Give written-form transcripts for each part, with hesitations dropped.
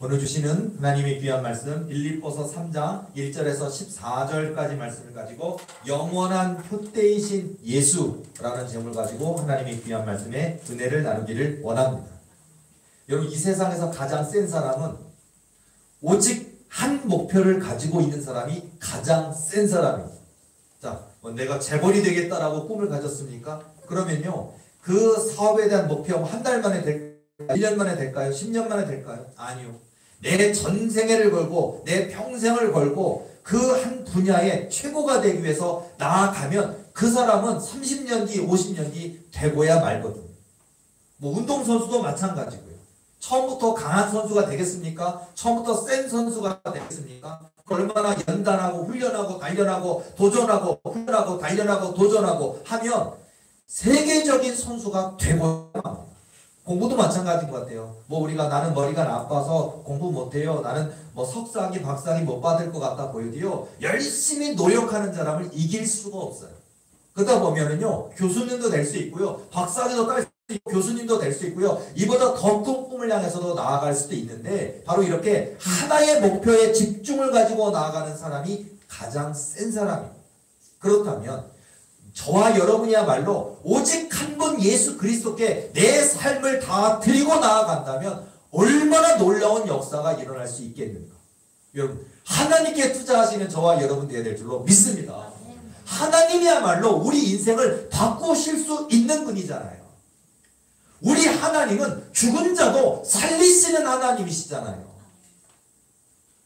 오늘 주시는 하나님의 귀한 말씀 빌립보서 3장 1절에서 14절까지 말씀을 가지고 영원한 표대이신 예수라는 제목을 가지고 하나님의 귀한 말씀에 은혜를 나누기를 원합니다. 여러분, 이 세상에서 가장 센 사람은 오직 한 목표를 가지고 있는 사람이 가장 센 사람입니다. 자, 내가 재벌이 되겠다라고 꿈을 가졌습니까? 그러면요, 그 사업에 대한 목표 한 달 만에 될까요? 1년 만에 될까요? 10년 만에 될까요? 아니요. 내 전생애를 걸고 내 평생을 걸고 그 한 분야의 최고가 되기 위해서 나아가면 그 사람은 30년 뒤, 50년 뒤 되고야 말거든요. 운동선수도 마찬가지고요. 처음부터 강한 선수가 되겠습니까? 처음부터 센 선수가 되겠습니까? 얼마나 연단하고 훈련하고 단련하고 도전하고 훈련하고 단련하고 도전하고 하면 세계적인 선수가 되고야 합니다. 공부도 마찬가지인 것 같아요. 우리가 나는 머리가 나빠서 공부 못해요. 나는 석사학위, 박사학위 못 받을 것 같다 보여도요, 열심히 노력하는 사람을 이길 수가 없어요. 그러다 보면은요, 교수님도 될 수 있고요, 박사학위도 딸 수 있고, 교수님도 될 수 있고요, 이보다 더 큰 꿈을 향해서도 나아갈 수도 있는데, 바로 이렇게 하나의 목표에 집중을 가지고 나아가는 사람이 가장 센 사람입니다. 그렇다면 저와 여러분이야말로 오직 한 분 예수 그리스도께 내 삶을 다 드리고 나아간다면 얼마나 놀라운 역사가 일어날 수 있겠는가. 여러분, 하나님께 투자하시는 저와 여러분 되어야 될 줄로 믿습니다. 하나님이야말로 우리 인생을 바꾸실 수 있는 분이잖아요. 우리 하나님은 죽은 자도 살리시는 하나님이시잖아요.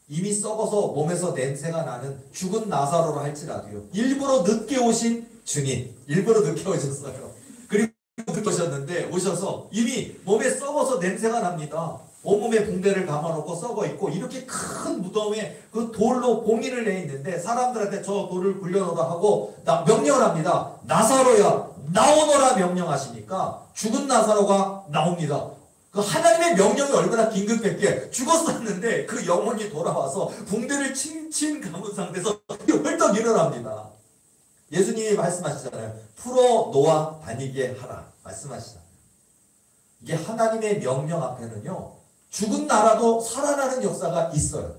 이미 썩어서 몸에서 냄새가 나는 죽은 나사로라 할지라도요, 일부러 늦게 오신 주님, 일부러 늦게 오셨어요. 그리고 늦게 오셨는데 오셔서 이미 몸에 썩어서 냄새가 납니다. 온몸에 붕대를 감아놓고 썩어 있고 이렇게 큰 무덤에 그 돌로 봉인을 내 있는데 사람들한테 저 돌을 굴려놓으라 하고 명령을 합니다. 나사로야 나오너라 명령하시니까 죽은 나사로가 나옵니다. 그 하나님의 명령이 얼마나 긴급했기에 죽었었는데 그 영혼이 돌아와서 붕대를 칭칭 감은 상태에서 헐떡 일어납니다. 예수님이 말씀하시잖아요. 풀어 놓아 다니게 하라 말씀하시잖아요. 이게 하나님의 명령 앞에는요, 죽은 나라도 살아나는 역사가 있어요.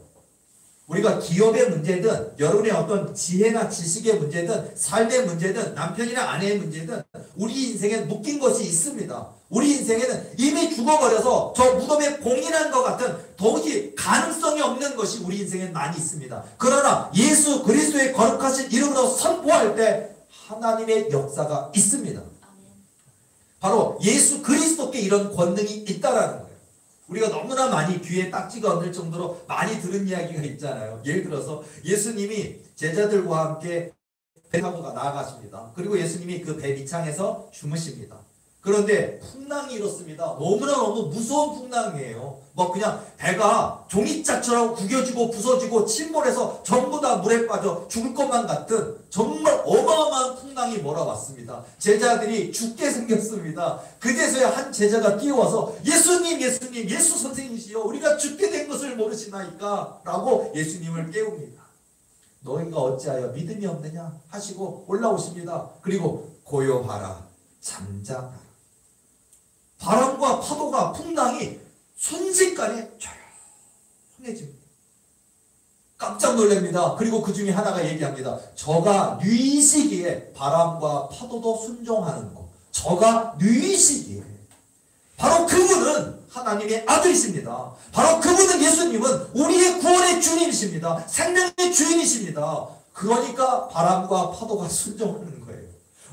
우리가 기업의 문제든 여러분의 어떤 지혜나 지식의 문제든 삶의 문제든 남편이나 아내의 문제든 우리 인생에 묶인 것이 있습니다. 우리 인생에는 이미 죽어버려서 저 무덤에 봉인한 것 같은 도무지 가능성이 없는 것이 우리 인생에 많이 있습니다. 그러나 예수 그리스도의 거룩하신 이름으로 선포할 때 하나님의 역사가 있습니다. 바로 예수 그리스도께 이런 권능이 있다라는 거예요. 우리가 너무나 많이 귀에 딱지가 얹을 정도로 많이 들은 이야기가 있잖아요. 예를 들어서 예수님이 제자들과 함께 배 타고 나아가십니다. 그리고 예수님이 그 배 밑창에서 주무십니다. 그런데 풍랑이 일었습니다. 너무너무 무서운 풍랑이에요. 그냥 배가 종이짝처럼 구겨지고 부서지고 침몰해서 전부 다 물에 빠져 죽을 것만 같은 정말 어마어마한 풍랑이 몰아왔습니다. 제자들이 죽게 생겼습니다. 그제서야 한 제자가 뛰어와서 예수님, 예수 선생님이시여, 우리가 죽게 된 것을 모르시나이까? 라고 예수님을 깨웁니다. 너희가 어찌하여 믿음이 없느냐 하시고 올라오십니다. 그리고 고요하라, 잠잠하라. 바람과 파도가, 풍랑이 순식간에 조용해집니다. 깜짝 놀랍니다. 그리고 그 중에 하나가 얘기합니다. 저가 누이시기에 바람과 파도도 순종하는 것. 저가 누이시기에. 바로 그분은 하나님의 아들이십니다. 바로 그분은 예수님은 우리의 구원의 주님이십니다. 생명의 주인이십니다. 그러니까 바람과 파도가 순종하는 거예요.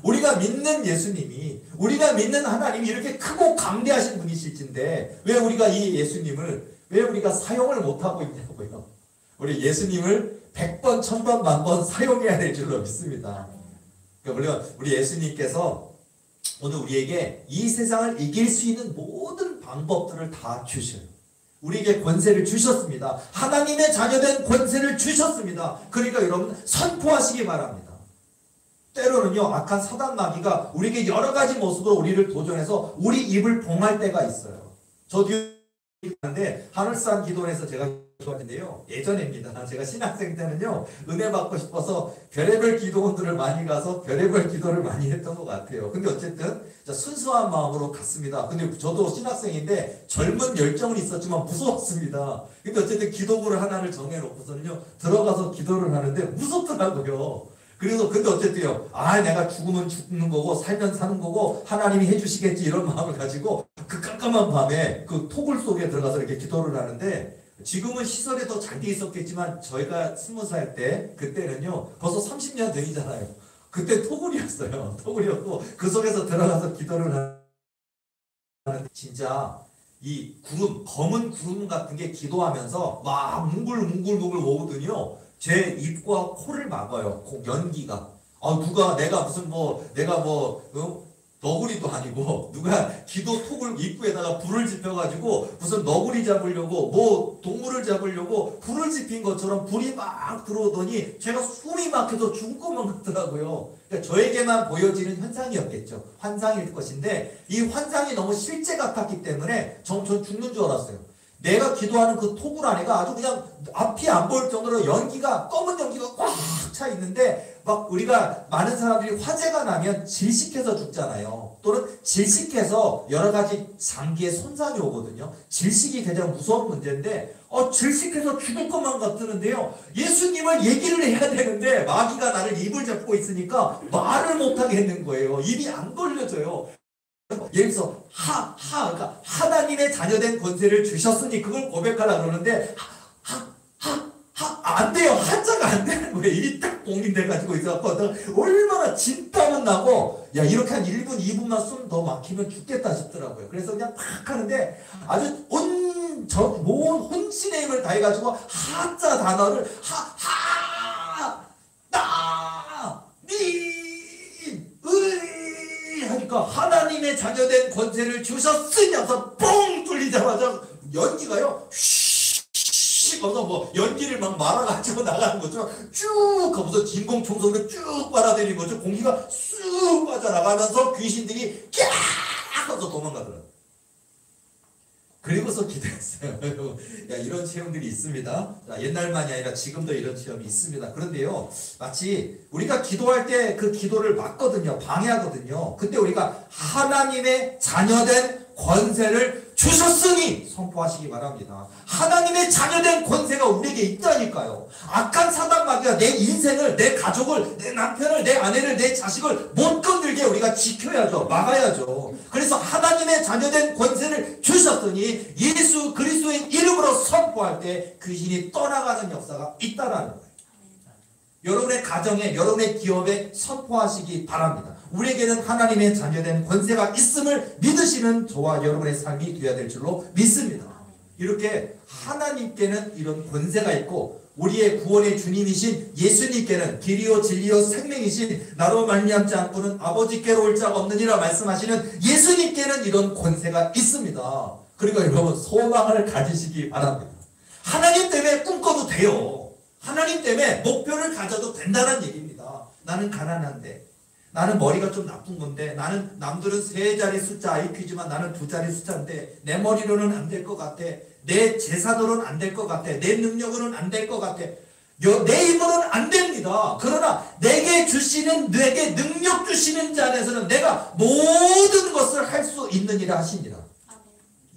우리가 믿는 예수님이, 우리가 믿는 하나님이 이렇게 크고 강대하신 분이실진데 왜 우리가 이 예수님을, 왜 우리가 사용을 못하고 있냐고요. 우리 예수님을 100번, 1000번, 10,000번 사용해야 될 줄로 믿습니다. 그러니까 물론 우리 예수님께서 오늘 우리에게 이 세상을 이길 수 있는 모든 방법들을 다 주셔요. 우리에게 권세를 주셨습니다. 하나님의 자녀된 권세를 주셨습니다. 그러니까 여러분 선포하시기 바랍니다. 때로는요, 악한 사단 마귀가 우리에게 여러 가지 모습으로 우리를 도전해서 우리 입을 봉할 때가 있어요. 저도 하는데 하늘산 기도원에서 제가 좋아하는데요. 예전입니다. 제가 신학생 때는요. 은혜 받고 싶어서 별의별 기도원들을 많이 가서 별의별 기도를 많이 했던 것 같아요. 근데 어쨌든 순수한 마음으로 갔습니다. 근데 저도 신학생인데 젊은 열정은 있었지만 무서웠습니다. 근데 어쨌든 기도부를 하나를 정해놓고서는요. 들어가서 기도를 하는데 무섭더라고요. 그래서 근데 어쨌든요. 내가 죽으면 죽는 거고 살면 사는 거고 하나님이 해주시겠지 이런 마음을 가지고 그 깜깜한 밤에 그 토굴 속에 들어가서 이렇게 기도를 하는데 지금은 시설이 더 잘 돼 있었겠지만 저희가 20살 때 그때는요 벌써 30년 전이잖아요. 그때 토굴이었어요. 토굴이었고 그 속에서 들어가서 기도를 하는데 진짜 이 구름 검은 구름 같은 게 기도하면서 막 뭉글뭉글뭉글 오거든요. 제 입과 코를 막아요. 연기가. 누가 내가 무슨 너구리도 아니고 누가 기도 톡을 입구에다가 불을 지펴가지고 무슨 너구리 잡으려고 동물을 잡으려고 불을 지핀 것처럼 불이 막 들어오더니 제가 숨이 막혀서 죽을 것만 같더라고요. 그러니까 저에게만 보여지는 현상이었겠죠. 환상일 것인데 이 환상이 너무 실제 같았기 때문에 전 죽는 줄 알았어요. 내가 기도하는 그 토굴 안에가 아주 그냥 앞이 안 보일 정도로 검은 연기가 꽉 차 있는데 막 우리가 많은 사람들이 화재가 나면 질식해서 죽잖아요. 또는 질식해서 여러 가지 장기에 손상이 오거든요. 질식이 가장 무서운 문제인데 질식해서 죽을 것만 같으는데요. 예수님을 얘기를 해야 되는데 마귀가 나를 입을 잡고 있으니까 말을 못하게 했는 거예요. 입이 안 걸려져요. 예를 들어서 그러니까 하나님의 자녀된 권세를 주셨으니 그걸 고백하라 그러는데 안 돼요. 한자가 안 되는 거예요. 입이 딱 봉인돼가지고 있어갖고 얼마나 진땀은 나고 이렇게 한 1분 2분만 숨 더 막히면 죽겠다 싶더라고요. 그래서 그냥 탁 하는데 아주 온 혼신의 힘을 다해가지고 하자 단어를 하니까 하나님의 자녀된 권세를 주셨으니 하면서 뻥 뚫리자마자 연기가요 하면서 연기를 막 말아가지고 나가는 거죠. 쭉 하면서 진공청소기를 쭉 빨아들이는 거죠. 공기가 쑥 빠져나가면서 귀신들이 꺄 하면서 도망가더라고요. 그리고서 기도했어요. 이런 체험들이 있습니다. 옛날만이 아니라 지금도 이런 체험이 있습니다. 그런데요, 마치 우리가 기도할 때 그 기도를 막거든요. 방해하거든요. 근데 우리가 하나님의 자녀된 권세를 주셨으니 선포하시기 바랍니다. 하나님의 자녀된 권세가 우리에게 있다니까요. 악한 사단 마귀가 내 인생을, 내 가족을, 내 남편을, 내 아내를, 내 자식을 못 건들게 우리가 지켜야죠. 막아야죠. 그래서 하나님의 자녀된 권세를 주셨으니 예수 그리스도의 이름으로 선포할 때 귀신이 떠나가는 역사가 있다라는 거예요. 여러분의 가정에, 여러분의 기업에 선포하시기 바랍니다. 우리에게는 하나님의 자녀된 권세가 있음을 믿으시는 저와 여러분의 삶이 되어야 될 줄로 믿습니다. 이렇게 하나님께는 이런 권세가 있고 우리의 구원의 주님이신 예수님께는 길이요 진리요 생명이신 나로 말미암지 않고는 아버지께로 올 자가 없느니라 말씀하시는 예수님께는 이런 권세가 있습니다. 그리고 여러분 소망을 가지시기 바랍니다. 하나님 때문에 꿈꿔도 돼요. 하나님 때문에 목표를 가져도 된다는 얘기입니다. 나는 가난한데, 나는 머리가 좀 나쁜 건데, 나는 남들은 3자리 숫자 IQ지만 나는 2자리 숫자인데 내 머리로는 안 될 것 같아. 내 재산으로는 안 될 것 같아. 내 능력으로는 안 될 것 같아. 내 힘으로는 안 됩니다. 그러나 내게 능력 주시는 자 안에서는 내가 모든 것을 할 수 있느니라 하시니라.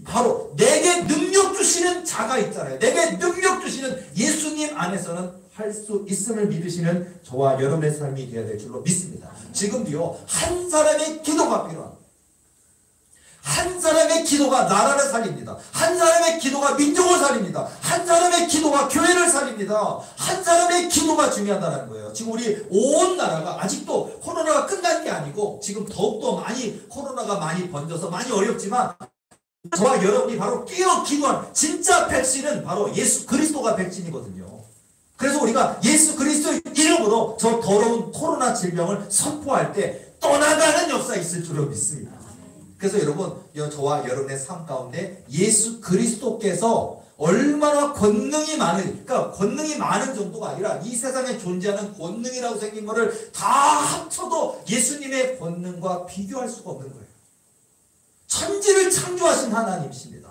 바로 내게 능력 주시는 자가 있잖아요. 내게 능력 주시는 예수님 안에서는 할 수 있음을 믿으시는 저와 여러분의 삶이 되어야 될 줄로 믿습니다. 지금도요, 한 사람의 기도가 필요합니다. 한 사람의 기도가 나라를 살립니다. 한 사람의 기도가 민족을 살립니다. 한 사람의 기도가 교회를 살립니다. 한 사람의 기도가 중요하다는 거예요. 지금 우리 온 나라가 아직도 코로나가 끝난 게 아니고 지금 더욱더 코로나가 많이 번져서 많이 어렵지만 저와 여러분이 바로 끼어 기도한 진짜 백신은 바로 예수 그리스도가 백신이거든요. 그래서 우리가 예수 그리스도의 이름으로 저 더러운 코로나 질병을 선포할 때 떠나가는 역사 있을 줄로 믿습니다. 그래서 여러분, 저와 여러분의 삶 가운데 예수 그리스도께서 얼마나 권능이 그러니까 권능이 많은 정도가 아니라 이 세상에 존재하는 권능이라고 생긴 거를 다 합쳐도 예수님의 권능과 비교할 수가 없는 거예요. 천지를 창조하신 하나님이십니다.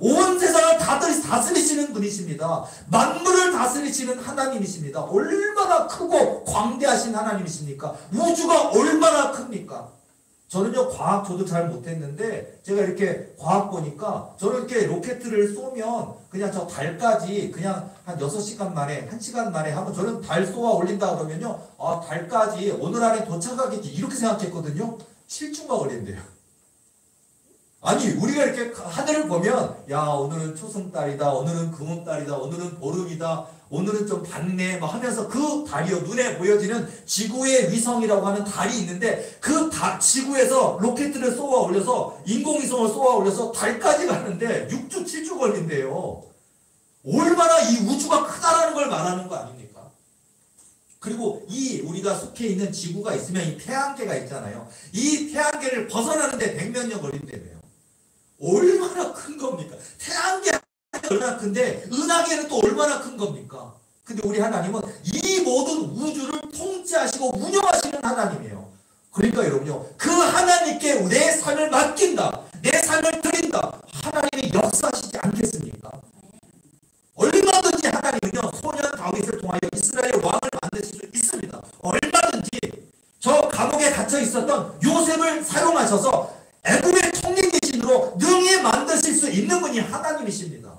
온 세상을 다스리시는 분이십니다. 만물을 다스리시는 하나님이십니다. 얼마나 크고 광대하신 하나님이십니까? 우주가 얼마나 큽니까? 저는요, 과학 저도 잘 못했는데, 제가 이렇게 과학 보니까, 저는 이렇게 로켓을 쏘면, 그냥 저 달까지 그냥 한 6시간 만에, 1시간 만에 하면, 저는 달 쏘아 올린다 그러면요, 아, 달까지 오늘 안에 도착하겠지, 이렇게 생각했거든요. 7주가 걸린대요. 아니, 우리가 이렇게 하늘을 보면, 야, 오늘은 초승달이다, 오늘은 금음달이다, 오늘은 보름이다, 오늘은 좀 밝네, 뭐 하면서 그 달이요, 눈에 보여지는 지구의 위성이라고 하는 달이 있는데, 그 지구에서 로켓을 쏘아 올려서, 인공위성을 쏘아 올려서 달까지 가는데, 6주, 7주 걸린대요. 얼마나 이 우주가 크다라는 걸 말하는 거 아닙니까? 그리고 우리가 속해 있는 지구가 있으면 이 태양계가 있잖아요. 이 태양계를 벗어나는데 100몇 년 걸린다며요. 얼마나 큰 겁니까? 태양계 얼마나 큰데 은하계는 또 얼마나 큰 겁니까? 근데 우리 하나님은 이 모든 우주를 통치하시고 운영하시는 하나님이에요. 그러니까 여러분요, 그 하나님께 내 삶을 맡긴다, 내 삶을 드린다, 하나님이 역사하시지 않겠습니까? 얼마든지 하나님은요, 소년 다윗을 통하여 이스라엘 왕을 만드실 수 있습니다. 얼마든지 저 감옥에 갇혀 있었던 요셉을 사용하셔서 애굽의 총리 대신으로 능히 만드실 수 있는 분이 하나님이십니다.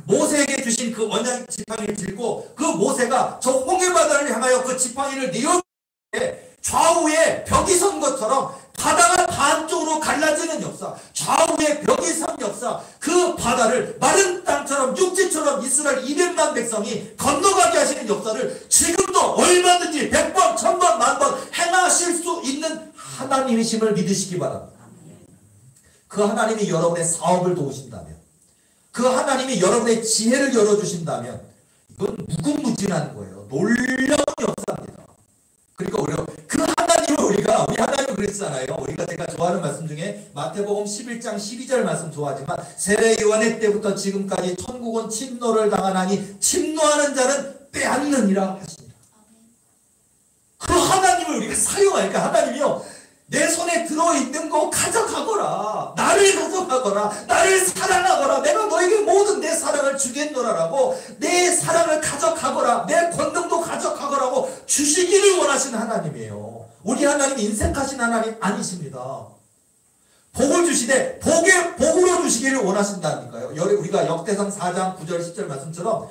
모세에게 주신 그 언약 지팡이를 들고 그 모세가 저 홍해바다를 향하여 그 지팡이를 내어 좌우에 벽이 선 것처럼 바다가 반쪽으로 갈라지는 역사, 좌우에 벽이 선 역사, 그 바다를 마른 땅처럼 육지처럼 이스라엘 200만 백성이 건너가게 하시는 역사를 지금도 얼마든지 100번, 1000번, 10,000번 행하실 수 있는 하나님이심을 믿으시기 바랍니다. 그 하나님이 여러분의 사업을 도우신다면, 그 하나님이 여러분의 지혜를 열어주신다면, 이건 무궁무진한 거예요. 놀라운 역사입니다. 그러니까 우리가 그 하나님을 우리 하나님은 그랬잖아요. 우리가 제가 좋아하는 말씀 중에 마태복음 11장 12절 말씀 좋아하지만, 세례 요한의 때부터 지금까지 천국은 침노를 당하나니 침노하는 자는 빼앗느니라 하십니다. 그 하나님을 우리가 사용하니까 하나님이요, 내 손에 들어있는 거 가져가거라, 나를 가져가거라, 나를 사랑하거라, 내가 너에게 모든 내 사랑을 주겠노라라고, 내 사랑을 가져가거라, 내 권능도 가져가거라고 주시기를 원하시는 하나님이에요. 우리 하나님 인색하신 하나님 아니십니다. 복을 주시되 복으로 주시기를 원하신다니까요. 우리가 역대상 4장 9절 10절 말씀처럼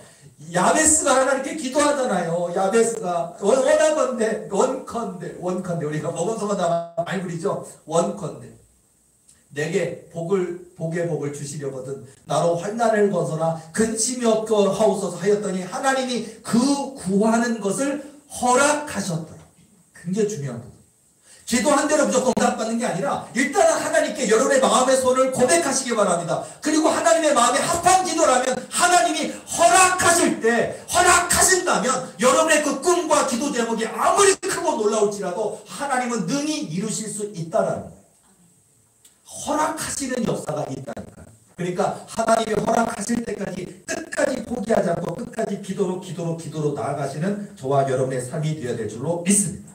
야베스가 하나님께 기도하잖아요. 야베스가 원하건대 원컨대 우리가 먹은서마다 많이 부리죠. 원컨대 내게 복의 복을 주시려거든 나로 환난을 벗어나 근심이 없고 하옵소서 하였더니 하나님이 그 구하는 것을 허락하셨더라. 굉장히 중요한 부분. 기도한 대로 무조건 응답받는 게 아니라 일단은 하나님께 여러분의 마음의 손을 고백하시기 바랍니다. 그리고 하나님의 마음에 합한 기도라면 하나님이 허락하실 때, 허락하신다면 여러분의 그 꿈과 기도 제목이 아무리 크고 놀라울지라도 하나님은 능히 이루실 수 있다라는 거예요. 허락하시는 역사가 있다니까요. 그러니까 하나님이 허락하실 때까지 끝까지 포기하지 않고 끝까지 기도로 나아가시는 저와 여러분의 삶이 되어야 될 줄로 믿습니다.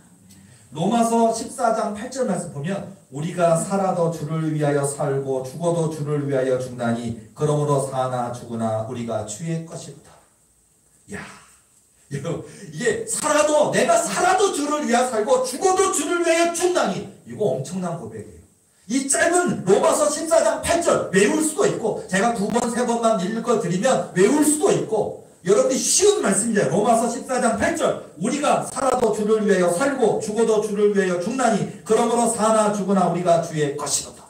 로마서 14장 8절 말씀 보면 우리가 살아도 주를 위하여 살고 죽어도 주를 위하여 죽나니 그러므로 사나 죽으나 우리가 주의 것이로다. 야, 이게 내가 살아도 주를 위하여 살고 죽어도 주를 위하여 죽나니, 이거 엄청난 고백이에요. 이 짧은 로마서 14장 8절 외울 수도 있고, 제가 2번, 3번만 읽어드리면 외울 수도 있고, 여러분이 쉬운 말씀이잖아요. 로마서 14장 8절 우리가 살아도 주를 위하여 살고 죽어도 주를 위하여 죽나니 그러므로 사나 죽으나 우리가 주의 것이로다.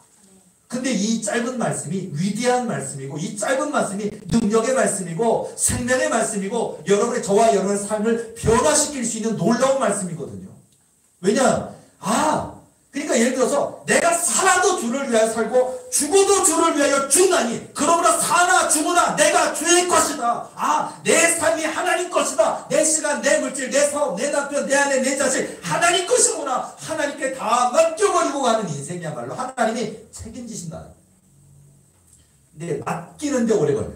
근데 이 짧은 말씀이 위대한 말씀이고, 이 짧은 말씀이 능력의 말씀이고 생명의 말씀이고 저와 여러분의 삶을 변화시킬 수 있는 놀라운 말씀이거든요. 왜냐? 그러니까 예를 들어서 내가 살아도 주를 위하여 살고 죽어도 주를 위하여 죽나니 그러므로 사나 죽으나 내가 주의 것이다. 내 삶이 하나님 것이다. 내 시간, 내 물질, 내 사업, 내 남편, 내 아내, 내 자식 하나님 것이구나. 하나님께 다 맡겨버리고 가는 인생이야말로 하나님이 책임지신다. 근데 맡기는데 오래 걸려요.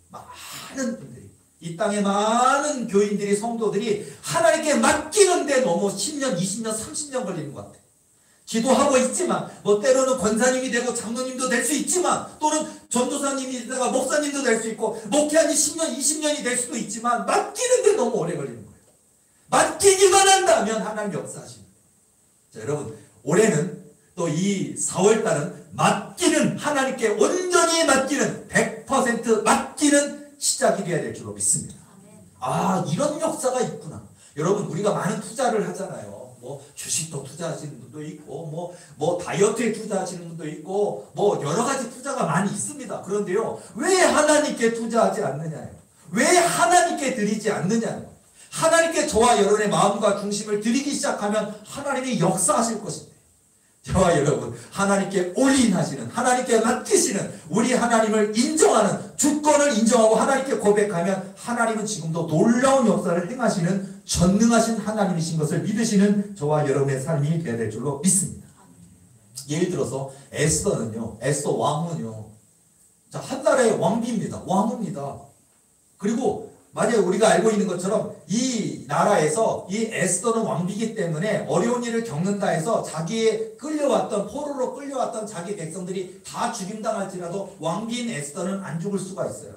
많은 분들이, 이 땅에 많은 교인들이, 성도들이 하나님께 맡기는데 너무 10년, 20년, 30년 걸리는 것 같아요. 기도하고 있지만 뭐 때로는 권사님이 되고 장로님도 될 수 있지만 또는 전도사님이 되다가 목사님도 될 수 있고 목회한 지 10년 20년이 될 수도 있지만 맡기는데 너무 오래 걸리는 거예요. 맡기기만 한다면 하나님 역사하시는 거예요. 자, 여러분 올해는 또 이 4월달은 맡기는 하나님께 온전히 맡기는 100% 맡기는 시작이 되어야 될 줄로 믿습니다. 아 이런 역사가 있구나. 여러분 우리가 많은 투자를 하잖아요. 뭐 주식도 투자하시는 분도 있고 뭐 다이어트에 투자하시는 분도 있고 뭐 여러 가지 투자가 많이 있습니다. 그런데요 왜 하나님께 투자하지 않느냐요. 왜 하나님께 드리지 않느냐요. 하나님께 저와 여러분의 마음과 중심을 드리기 시작하면 하나님이 역사하실 것입니다. 저와 여러분 하나님께 올인하시는 하나님께 맡기시는 우리 하나님을 인정하는 주권을 인정하고 하나님께 고백하면 하나님은 지금도 놀라운 역사를 행하시는 전능하신 하나님이신 것을 믿으시는 저와 여러분의 삶이 되어야 될 줄로 믿습니다. 예를 들어서 에스더 왕은요 자, 한 나라의 왕비입니다. 왕입니다. 그리고 만약에 우리가 알고 있는 것처럼 이 나라에서 이 에스더는 왕비이기 때문에 어려운 일을 겪는다 해서 자기의 포로로 끌려왔던 자기 백성들이 다 죽임당할지라도 왕비인 에스더는 안 죽을 수가 있어요.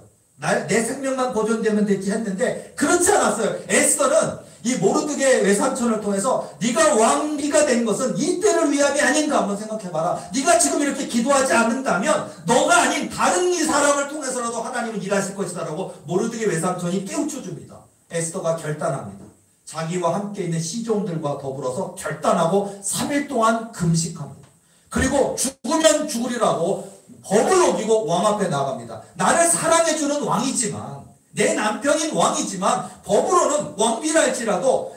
내 생명만 보존되면 되지 했는데 그렇지 않았어요. 에스더는 이 모르드게 외삼촌을 통해서 네가 왕비가 된 것은 이 때를 위함이 아닌가 한번 생각해봐라. 네가 지금 이렇게 기도하지 않는다면 너가 아닌 다른 이 사람을 통해서라도 하나님은 일하실 것이다 라고 모르드게 외삼촌이 깨우쳐줍니다. 에스더가 결단합니다. 자기와 함께 있는 시종들과 더불어서 결단하고 3일 동안 금식합니다. 그리고 죽으면 죽으리라고 법을 어기고 왕 앞에 나갑니다. 나를 사랑해주는 왕이지만 내 남편인 왕이지만 법으로는 왕비랄지라도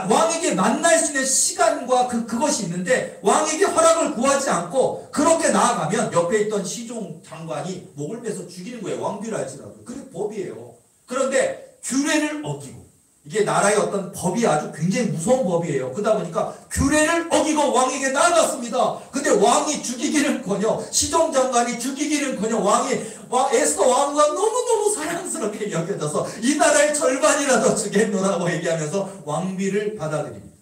왕에게 만날 수 있는 시간과 그것이 있는데 왕에게 허락을 구하지 않고 그렇게 나아가면 옆에 있던 시종 장관이 목을 매서 죽이는 거예요. 왕비랄지라도. 그게 법이에요. 그런데 규례를 어기고 이게 나라의 어떤 법이 아주 굉장히 무서운 법이에요. 그러다 보니까 규례를 어기고 왕에게 나아갔습니다. 근데 왕이 죽이기는커녕 시종장관이 죽이기는커녕 에스더 왕과 너무너무 사랑스럽게 여겨져서 이 나라의 절반이라도 주겠노라고 얘기하면서 왕비를 받아들입니다.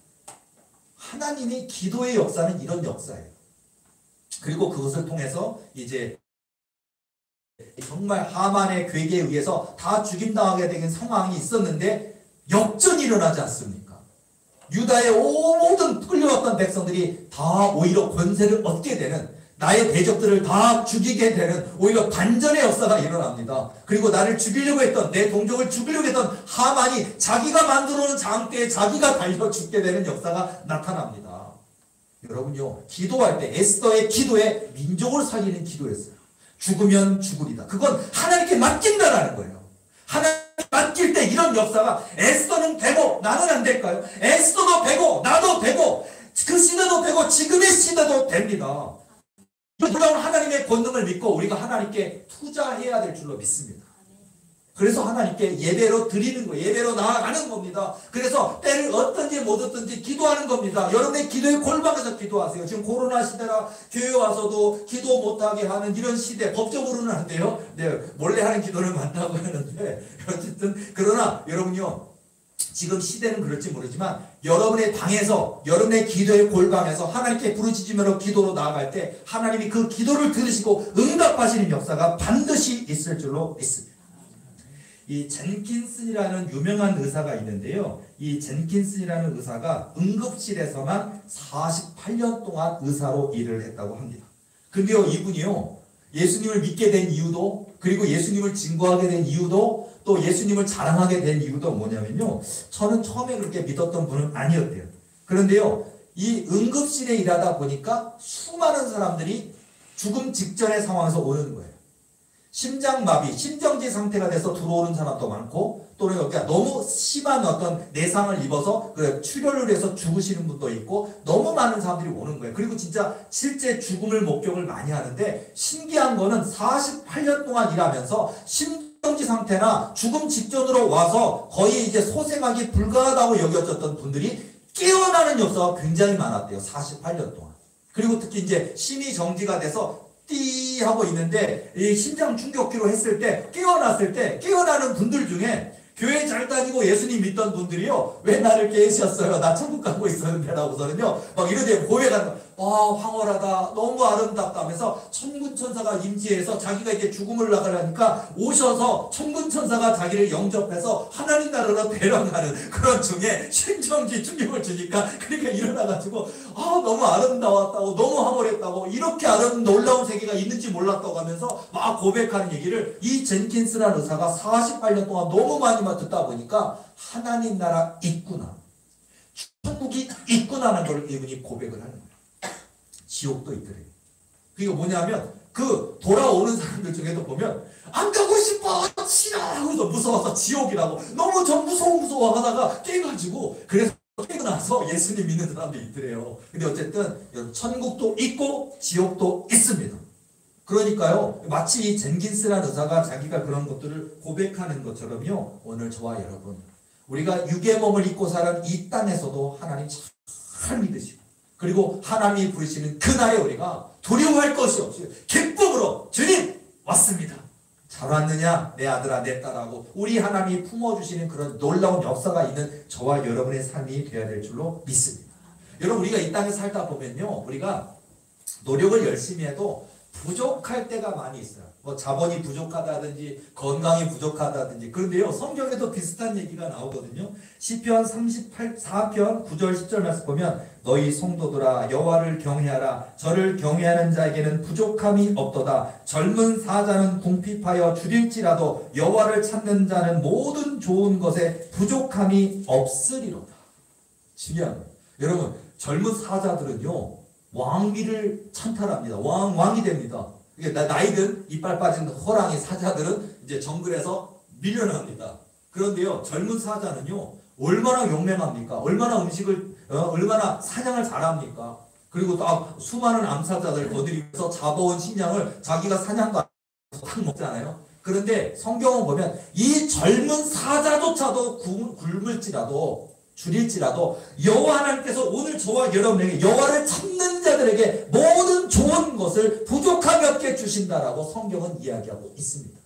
하나님의 기도의 역사는 이런 역사예요. 그리고 그것을 통해서 이제 정말 하만의 괴계에 의해서 다 죽임당하게 된 상황이 있었는데 역전이 일어나지 않습니까? 유다의 모든 끌려왔던 백성들이 다 오히려 권세를 얻게 되는 나의 대적들을 다 죽이게 되는 오히려 반전의 역사가 일어납니다. 그리고 나를 죽이려고 했던 내 동족을 죽이려고 했던 하만이 자기가 만들어놓은 장대에 자기가 달려 죽게 되는 역사가 나타납니다. 여러분요 기도할 때 에스더의 기도에 민족을 살리는 기도였어요. 죽으면 죽으리다. 그건 하나님께 맡긴다라는 거예요. 하나님께 맡길 때 이런 역사가 에스더는 되고 나는 안 될까요? 에스더도 되고 나도 되고 그 시대도 되고 지금의 시대도 됩니다. 놀라운 하나님의 권능을 믿고 우리가 하나님께 투자해야 될 줄로 믿습니다. 그래서 하나님께 예배로 드리는 거예요. 예배로 나아가는 겁니다. 그래서 때를 얻든지 못 얻든지 기도하는 겁니다. 여러분의 기도의 골방에서 기도하세요. 지금 코로나 시대라 교회 와서도 기도 못하게 하는 이런 시대. 법적으로는 안 돼요. 네, 몰래 하는 기도를 많다고 하는데 어쨌든 그러나 여러분요 지금 시대는 그럴지 모르지만 여러분의 방에서 여러분의 기도의 골방에서 하나님께 부르짖으며 기도로 나아갈 때 하나님이 그 기도를 들으시고 응답하시는 역사가 반드시 있을 줄로 믿습니다. 이 젠킨슨이라는 유명한 의사가 있는데요. 이 젠킨슨이라는 의사가 응급실에서만 48년 동안 의사로 일을 했다고 합니다. 근데요, 이분이요, 예수님을 믿게 된 이유도, 그리고 예수님을 증거하게 된 이유도, 또 예수님을 자랑하게 된 이유도 뭐냐면요. 저는 처음에 그렇게 믿었던 분은 아니었대요. 그런데요, 이 응급실에 일하다 보니까 수많은 사람들이 죽음 직전의 상황에서 오는 거예요. 심장마비, 심정지 상태가 돼서 들어오는 사람도 많고 또는 여기가 너무 심한 어떤 내상을 입어서 출혈을 해서 죽으시는 분도 있고 너무 많은 사람들이 오는 거예요. 그리고 진짜 실제 죽음을 목격을 많이 하는데 신기한 거는 48년 동안 일하면서 심정지 상태나 죽음 직전으로 와서 거의 이제 소생하기 불가하다고 여겨졌던 분들이 깨어나는 역사가 굉장히 많았대요. 48년 동안. 그리고 특히 이제 심히 정지가 돼서 띠 하고 있는데 이 심장 충격기로 했을 때 깨어났을 때 깨어나는 분들 중에 교회 잘 다니고 예수님 믿던 분들이요 왜 나를 깨우셨어요? 나 천국 가고 있었는데 라고서는요 막 이러지 고백하는 거 황홀하다, 너무 아름답다 하면서 천군천사가 임재해서 자기가 이제 죽음을 나가려니까 오셔서 천군천사가 자기를 영접해서 하나님 나라로 데려가는 그런 중에 심정지 충격을 주니까 그러니까 일어나가지고 너무 아름다웠다고, 너무 황홀했다고, 이렇게 놀라운 세계가 있는지 몰랐다고 하면서 막 고백하는 얘기를 이 젠킨스라는 의사가 48년 동안 너무 많이 듣다 보니까 하나님 나라 있구나, 천국이 있구나라는 걸 이분이 고백을 하는 거예요. 지옥도 있더래요. 그게 뭐냐면 그 돌아오는 사람들 중에도 보면 안 가고 싶어, 싫어 하고서 무서워서 지옥이라고 너무 좀 무서워 하다가 깨가지고 그래서 깨고 나서 예수님 믿는 사람도 있더래요. 근데 어쨌든 천국도 있고 지옥도 있습니다. 그러니까요, 마치 이 젠킨스라는 의사가 자기가 그런 것들을 고백하는 것처럼요, 오늘 저와 여러분, 우리가 육의 몸을 입고 사는 이 땅에서도 하나님 잘 믿으시고, 그리고 하나님이 부르시는 그날에 우리가 두려워할 것이 없이 기쁨으로 주님 왔습니다, 잘 왔느냐 내 아들아 내 딸하고 우리 하나님이 품어주시는 그런 놀라운 역사가 있는 저와 여러분의 삶이 되어야 될 줄로 믿습니다. 여러분, 우리가 이 땅에 살다 보면요, 우리가 노력을 열심히 해도 부족할 때가 많이 있어요. 뭐 자본이 부족하다든지 건강이 부족하다든지. 그런데요, 성경에도 비슷한 얘기가 나오거든요. 시편 34편 9절 10절 말씀 보면 너희 성도들아 여호와를 경외하라. 저를 경외하는 자에게는 부족함이 없도다. 젊은 사자는 궁핍하여 줄일지라도 여호와를 찾는 자는 모든 좋은 것에 부족함이 없으리로다. 중요한 거예요. 여러분, 젊은 사자들은요 왕위를 찬탈합니다. 왕이 됩니다. 나이든 이빨 빠진 호랑이 사자들은 이제 정글에서 밀려납니다. 그런데요, 젊은 사자는요 얼마나 용맹합니까? 얼마나 음식을 얼마나 사냥을 잘합니까? 그리고 또 수많은 암사자들 거드리면서 잡아온 식량을 자기가 사냥과 딱 먹잖아요. 그런데 성경을 보면 이 젊은 사자조차도 굶을지라도 줄일지라도 여호와 하나님께서 오늘 저와 여러분에게 여호와를 찾는 자들에게 모든 좋은 것을 부족함이 없게 주신다라고 성경은 이야기하고 있습니다.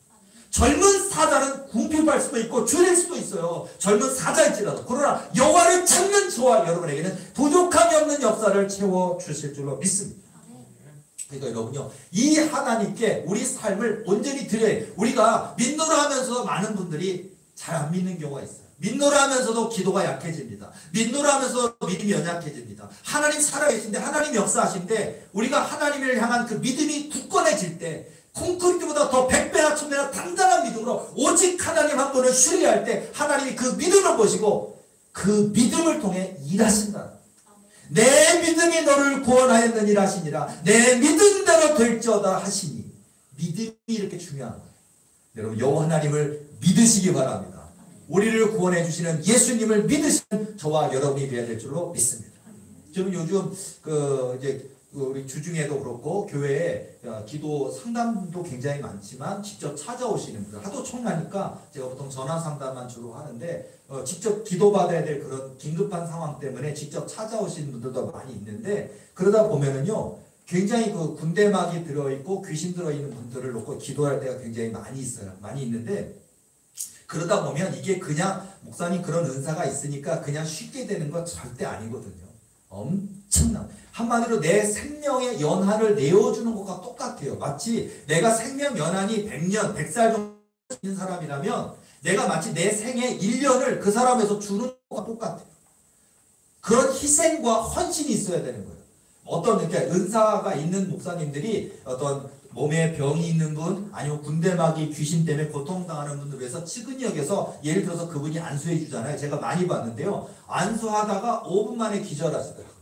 젊은 사자는 궁핍할 수도 있고 줄일 수도 있어요. 젊은 사자일지라도. 그러나 여호와를 찾는 저와 여러분에게는 부족함이 없는 역사를 채워주실 줄로 믿습니다. 그러니까 여러분요, 이 하나님께 우리 삶을 온전히 드려야 해요. 우리가 믿노라 하면서 많은 분들이 잘 안 믿는 경우가 있어요. 믿노라 하면서도 기도가 약해집니다. 믿노라 하면서 믿음이 연약해집니다. 하나님 살아계신데, 하나님 역사하신데, 우리가 하나님을 향한 그 믿음이 굳건해질 때 콘크리트보다 더 100배나 1000배나 단단한 믿음으로 오직 하나님 한 분을 신뢰할 때 하나님이 그 믿음을 보시고 그 믿음을 통해 일하신다. 내 믿음이 너를 구원하였느니라 하시니라. 내 믿음대로 될지어다 하시니. 믿음이 이렇게 중요한 거예요. 여러분, 여호와 하나님을 믿으시기 바랍니다. 우리를 구원해 주시는 예수님을 믿으시는 저와 여러분이 되어야 될 줄로 믿습니다. 저는 요즘 우리 주중에도 그렇고 교회에 기도 상담도 굉장히 많지만 직접 찾아오시는 분들 하도 총나니까 제가 보통 전화 상담만 주로 하는데 직접 기도받아야 될 그런 긴급한 상황 때문에 직접 찾아오시는 분들도 많이 있는데, 그러다 보면은요 굉장히 그 군대막이 들어있고 귀신 들어있는 분들을 놓고 기도할 때가 굉장히 많이 있어요. 많이 있는데, 그러다 보면 이게 그냥 목사님 그런 은사가 있으니까 그냥 쉽게 되는 건 절대 아니거든요. 엄청난, 한마디로 내 생명의 연한을 내어주는 것과 똑같아요. 마치 내가 생명 연한이 100년, 100살 정도 있는 사람이라면 내가 마치 내 생의 1년을 그 사람에서 주는 것과 똑같아요. 그런 희생과 헌신이 있어야 되는 거예요. 어떤 이렇게 은사가 있는 목사님들이 어떤 몸에 병이 있는 분, 아니면 군대막이 귀신 때문에 고통당하는 분들 위해서 측은히 여겨서, 예를 들어서 그분이 안수해 주잖아요. 제가 많이 봤는데요, 안수하다가 5분 만에 기절하시더라고요.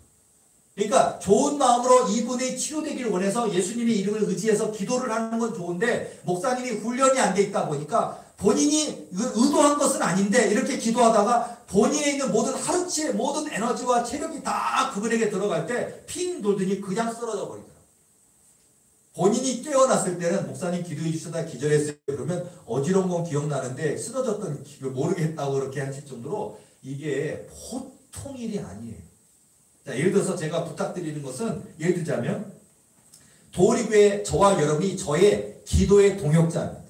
그러니까 좋은 마음으로 이분이 치료되기를 원해서 예수님의 이름을 의지해서 기도를 하는 건 좋은데, 목사님이 훈련이 안 돼 있다 보니까 본인이 의도한 것은 아닌데 이렇게 기도하다가 본인에 있는 모든 하루치의 모든 에너지와 체력이 다 그분에게 들어갈 때 핑 돌더니 그냥 쓰러져 버리더라고요. 본인이 깨어났을 때는 목사님 기도해 주시다 기절했어요. 그러면 어지러운 건 기억나는데 쓰러졌던 모르겠다고 그렇게 하실 정도로 이게 보통 일이 아니에요. 자, 예를 들어서 제가 부탁드리는 것은, 예를 들자면 도리교회 저와 여러분이 저의 기도의 동역자입니다.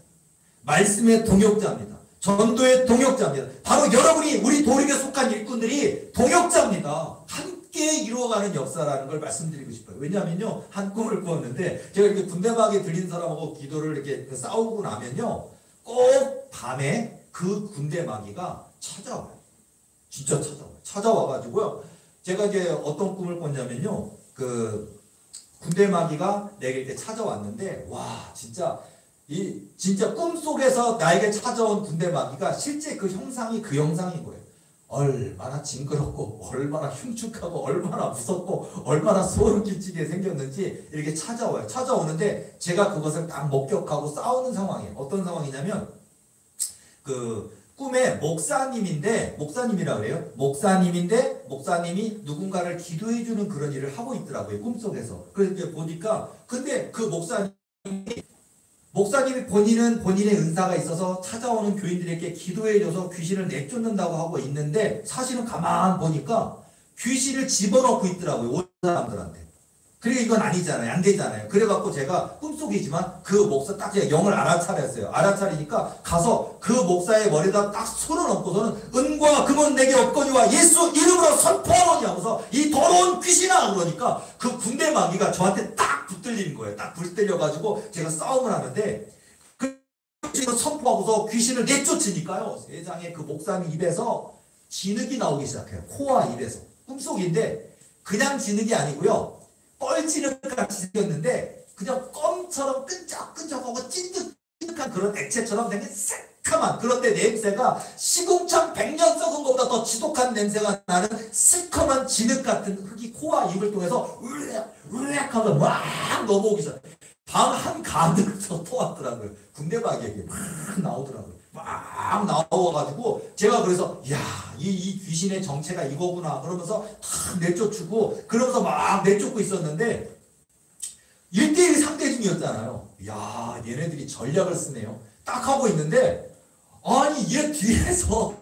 말씀의 동역자입니다. 전도의 동역자입니다. 바로 여러분이 우리 도리교에 속한 일꾼들이 동역자입니다. 함께 쉽게 이루어가는 역사라는 걸 말씀드리고 싶어요. 왜냐하면요, 한 꿈을 꾸었는데 제가 이렇게 군대막에 들린 사람하고 기도를 이렇게 싸우고 나면요, 꼭 밤에 그 군대마귀가 찾아와요. 진짜 찾아와요. 찾아와가지고요, 제가 이제 어떤 꿈을 꿨냐면요, 그 군대마귀가 내게 이렇게 찾아왔는데, 와, 진짜 꿈속에서 나에게 찾아온 군대마귀가 실제 그 형상이 그 형상인 거예요. 얼마나 징그럽고 얼마나 흉측하고 얼마나 무섭고 얼마나 소름 끼치게 생겼는지 이렇게 찾아와요. 찾아오는데 제가 그것을 딱 목격하고 싸우는 상황이에요. 어떤 상황이냐면, 그 꿈에 목사님이라 그래요. 목사님인데 목사님이 누군가를 기도해 주는 그런 일을 하고 있더라고요, 꿈속에서. 그래서 이제 보니까, 근데 그 목사님이 본인의 은사가 있어서 찾아오는 교인들에게 기도해줘서 귀신을 내쫓는다고 하고 있는데, 사실은 가만 보니까 귀신을 집어넣고 있더라고요, 온 사람들한테. 그러니까 이건 아니잖아요. 안 되잖아요. 그래갖고 제가 꿈속이지만 그 목사 딱 제가 영을 알아차렸어요. 알아차리니까 가서 그 목사의 머리에다 딱 손을 얹고서는 은과 금은 내게 없거니와 예수 이름으로 선포하노니 하고서 이 더러운 귀신아, 그러니까 그 군대마귀가 저한테 딱 붙들리는 거예요. 딱 붙들려가지고 제가 싸움을 하는데, 그 귀신을 선포하고서 귀신을 내쫓으니까요, 세상에 그 목사님 입에서 진흙이 나오기 시작해요. 코와 입에서. 꿈속인데 그냥 진흙이 아니고요, 뻘진흙같이 생겼는데 그냥 껌처럼 끈적끈적하고 찐득찐득한 그런 액체처럼 생긴 새카만, 그런데 냄새가 시궁창 100년 썩은 것보다 더 지독한 냄새가 나는 새카만 진흙같은 흙이 코와 입을 통해서 으렉 하면서 막 넘어오기 시작해. 방 한가득 터왔더라고요. 군대마귀에게 막 나오더라고요. 막 나와가지고 제가 그래서 이 귀신의 정체가 이거구나 그러면서 탁 내쫓고, 그러면서 막 내쫓고 있었는데 1대1 상대 중이었잖아요. 얘네들이 전략을 쓰네요. 딱 하고 있는데, 아니 얘 뒤에서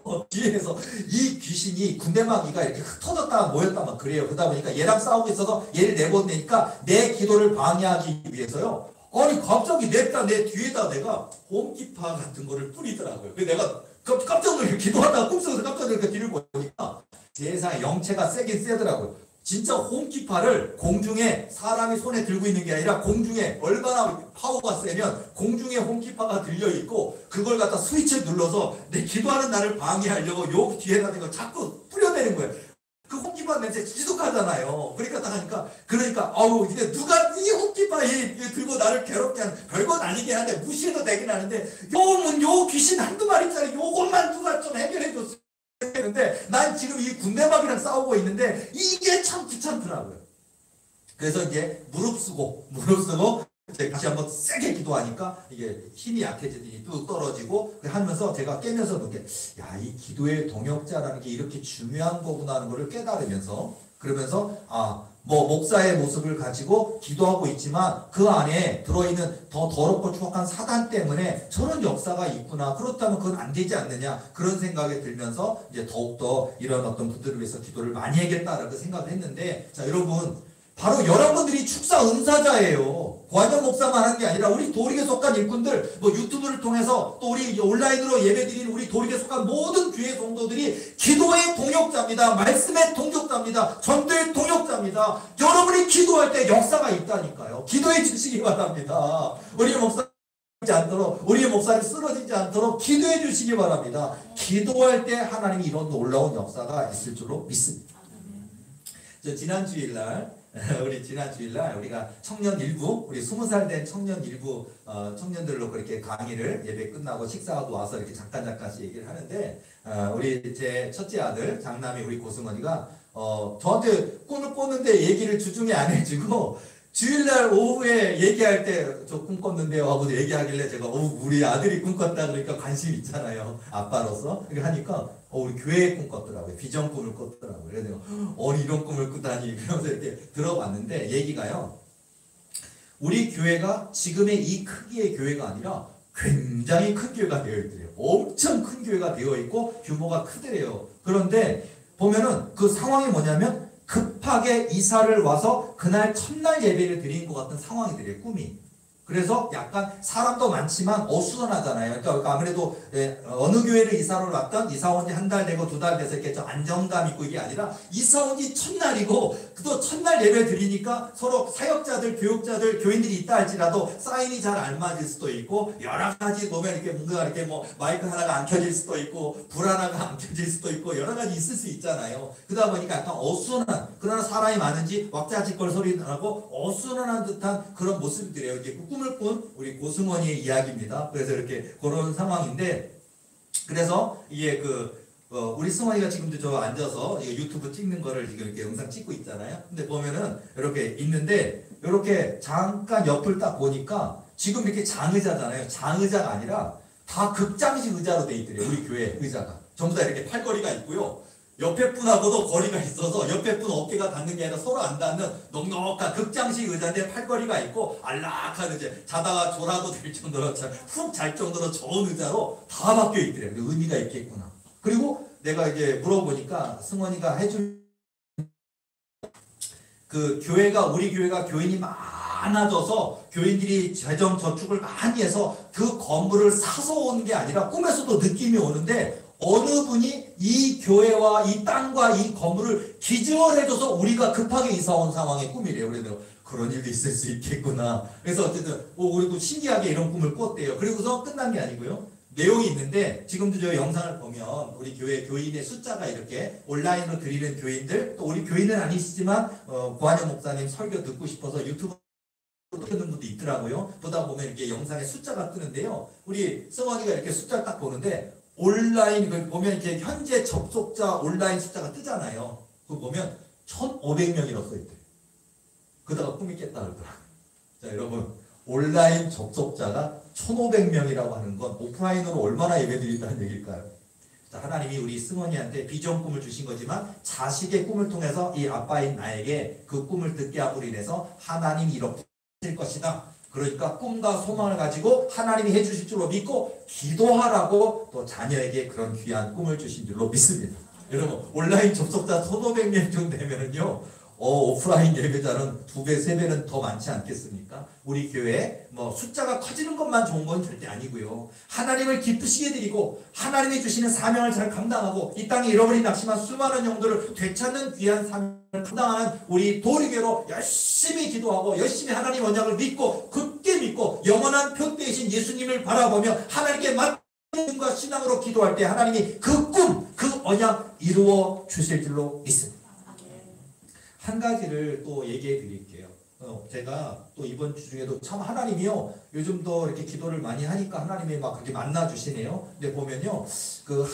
이 귀신이, 군대마귀가 이렇게 흩어졌다가 모였다가 그래요. 그러다 보니까 얘랑 싸우고 있어서 얘를 내보내니까 내 기도를 방해하기 위해서요, 아니 갑자기 내 뒤에다 내가 홈기파 같은 거를 뿌리더라고요. 그래서 내가 깜짝 놀라게 기도하다가 꿈속에서 깜짝 놀라게 뒤를 보니까 세상에 영체가 세긴 세더라고요. 진짜 홈기파를 공중에, 사람이 손에 들고 있는 게 아니라 공중에, 얼마나 파워가 세면 공중에 홈기파가 들려있고 그걸 갖다 스위치를 눌러서 내 기도하는 나를 방해하려고 요 뒤에다 대고 자꾸 뿌려대는 거예요. 그 홈기파 냄새 지독하잖아요. 그러니까 아우, 이제 누가 이 홈기파 들고 나를 괴롭게 하는, 별건 아니긴 한데 무시해도 되긴 하는데, 요 귀신 한두 마리짜리 요것만 누가 좀 해결해 줬으면 되는데, 난 지금 이 군대마귀랑 싸우고 있는데 이게 참 귀찮더라고요. 그래서 이제 무릎쓰고 다시 한번 세게 기도하니까 이게 힘이 약해지더니 뚝 떨어지고 하면서 제가 깨면서 그게, 이 기도의 동역자라는 게 이렇게 중요한 거구나 하는 거를 깨달으면서, 그러면서 목사의 모습을 가지고 기도하고 있지만 그 안에 들어있는 더 더럽고 추악한 사단 때문에 저런 역사가 있구나, 그렇다면 그건 안 되지 않느냐, 그런 생각이 들면서 이제 더욱더 이런 어떤 분들을 위해서 기도를 많이 해야겠다라고 생각을 했는데, 자 여러분, 바로 여러분들이 축사 은사자예요. 고한영 목사만 하는 게 아니라 우리 도릭에 속한 일꾼들, 유튜브를 통해서 또 우리 온라인으로 예배드리는 우리 도릭에 속한 모든 교회 성도들이 기도의 동역자입니다. 말씀의 동역자입니다. 전도의 동역자입니다. 여러분이 기도할 때 역사가 있다니까요. 기도해 주시기 바랍니다. 우리의 목사님 쓰러지지 않도록 기도해 주시기 바랍니다. 기도할 때 하나님이 이런 놀라운 역사가 있을 줄로 믿습니다. 지난 주일날 우리가 청년 일부, 우리 20살 된 청년 일부 청년들로 그렇게 강의를 예배 끝나고 식사하고 와서 이렇게 잠깐씩 얘기를 하는데, 우리 제 첫째 아들 장남이 우리 고승원이가 저한테 꿈을 꿨는데 얘기를 주중에 안 해주고 주일날 오후에 얘기할 때 저 꿈 꿨는데요 하고 얘기하길래 제가 우리 아들이 꿈 꿨다 그러니까 관심 있잖아요, 아빠로서. 그렇게 하니까 우리 교회에 꿈 꿨더라고요. 비전 꿈을 꿨더라고요. 그래서 이런 꿈을 꾸다니 그러면서 이렇게 들어봤는데, 얘기가요, 우리 교회가 지금의 이 크기의 교회가 아니라 굉장히 큰 교회가 되어 있더래요. 엄청 큰 교회가 되어 있고 규모가 크더래요. 그런데 보면은 그 상황이 뭐냐면 급하게 이사를 와서 그날 첫날 예배를 드린 것 같은 상황이 들어요, 꿈이. 그래서 약간 사람도 많지만 어수선하잖아요. 그러니까 아무래도 어느 교회를 이사를 왔던 이사 온 지 한 달 되고 두 달 돼서 이렇게 좀 안정감 있고 이게 아니라 이사 온 지 첫날이고 또 첫날 예배 드리니까 서로 사역자들, 교육자들, 교인들이 있다 할지라도 사인이 잘 안 맞을 수도 있고 여러 가지 보면 이렇게 뭔가 이렇게 뭐 마이크 하나가 안 켜질 수도 있고 불 하나가 안 켜질 수도 있고 여러 가지 있을 수 있잖아요. 그러다 보니까 약간 어수선한 그러나 사람이 많은지 왁자지껄 소리 나고 어수선한 듯한 그런 모습들이에요. 이게 꿈을 꾼 우리 고승원이의 이야기입니다. 그래서 이렇게 그런 상황인데 그래서 이게 우리 승원이가 지금도 저 앉아서 유튜브 찍는 거를 지금 이렇게 영상 찍고 있잖아요. 근데 보면은 이렇게 있는데 이렇게 잠깐 옆을 딱 보니까 지금 이렇게 장의자잖아요. 장의자가 아니라 다 극장식 의자로 돼 있더래요. 우리 교회 의자가 전부 다 이렇게 팔걸이가 있고요. 옆에 분하고도 거리가 있어서 옆에 분 어깨가 닿는 게 아니라 서로 안 닿는 넉넉한 극장식 의자인데 팔걸이가 있고 안락한 이제 자다가 졸아도 될 정도로 푹 잘 정도로 좋은 의자로 다 바뀌어 있더래요. 의미가 있겠구나. 그리고 내가 이제 물어보니까 승원이가 해준 우리 교회가 교인이 많아져서 교인들이 재정 저축을 많이 해서 그 건물을 사서 오는 게 아니라 꿈에서도 느낌이 오는데 어느 분이 이 교회와 이 땅과 이 건물을 기증을 해줘서 우리가 급하게 이사 온 상황의 꿈이래요. 그래서 그런 일도 있을 수 있겠구나. 그래서 어쨌든 우리도 신기하게 이런 꿈을 꿨대요. 그리고서 끝난 게 아니고요. 내용이 있는데 지금도 저 영상을 보면 우리 교회 교인의 숫자가 이렇게 온라인으로 드리는 교인들 또 우리 교인은 아니시지만 고한영 목사님 설교 듣고 싶어서 유튜브 듣는 분도 있더라고요. 보다 보면 이렇게 영상에 숫자가 뜨는데요. 우리 승원이가 이렇게 숫자를 딱 보는데 온라인 보면 이렇게 현재 접속자 온라인 숫자가 뜨잖아요. 그거 보면 1,500명이라고 써있대요. 그러다가 꿈이 깼다 그러더라고요. 자 여러분 온라인 접속자가 1,500명이라고 하는 건 오프라인으로 얼마나 예배드린다는 얘기일까요? 자, 하나님이 우리 승원이한테 비전 꿈을 주신 거지만 자식의 꿈을 통해서 이 아빠인 나에게 그 꿈을 듣게 함으로 인해서 하나님이 이렇게 하실 것이다. 그러니까 꿈과 소망을 가지고 하나님이 해주실 줄로 믿고 기도하라고 또 자녀에게 그런 귀한 꿈을 주신 줄로 믿습니다. 여러분 온라인 접속자 1,500명 정도 되면은요 오프라인 예배자는 2배, 3배는 더 많지 않겠습니까? 우리 교회 숫자가 커지는 것만 좋은 건 절대 아니고요. 하나님을 기쁘시게 드리고 하나님이 주시는 사명을 잘 감당하고 이 땅에 잃어버린 낙심한 수많은 영들을 되찾는 귀한 사명을 감당하는 우리 도리교로 열심히 기도하고 열심히 하나님 언약을 믿고 굳게 믿고 영원한 표대이신 예수님을 바라보며 하나님께 맡김과 신앙으로 기도할 때 하나님이 그 꿈, 그 언약 이루어 주실 줄로 믿습니다. 한 가지를 또 얘기해 드릴게요. 제가 또 이번 주 중에도 참 하나님이요. 요즘도 이렇게 기도를 많이 하니까 하나님이 막 그렇게 만나 주시네요. 근데 보면요.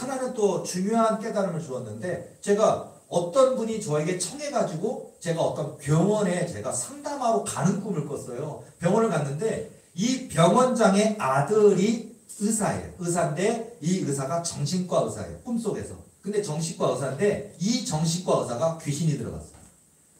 하나는 또 중요한 깨달음을 주었는데 제가 어떤 분이 저에게 청해가지고 제가 어떤 병원에 제가 상담하러 가는 꿈을 꿨어요. 병원을 갔는데 이 병원장의 아들이 의사예요. 의사인데 이 의사가 정신과 의사예요. 꿈속에서. 근데 정신과 의사인데 이 정신과 의사가 귀신이 들어갔어요.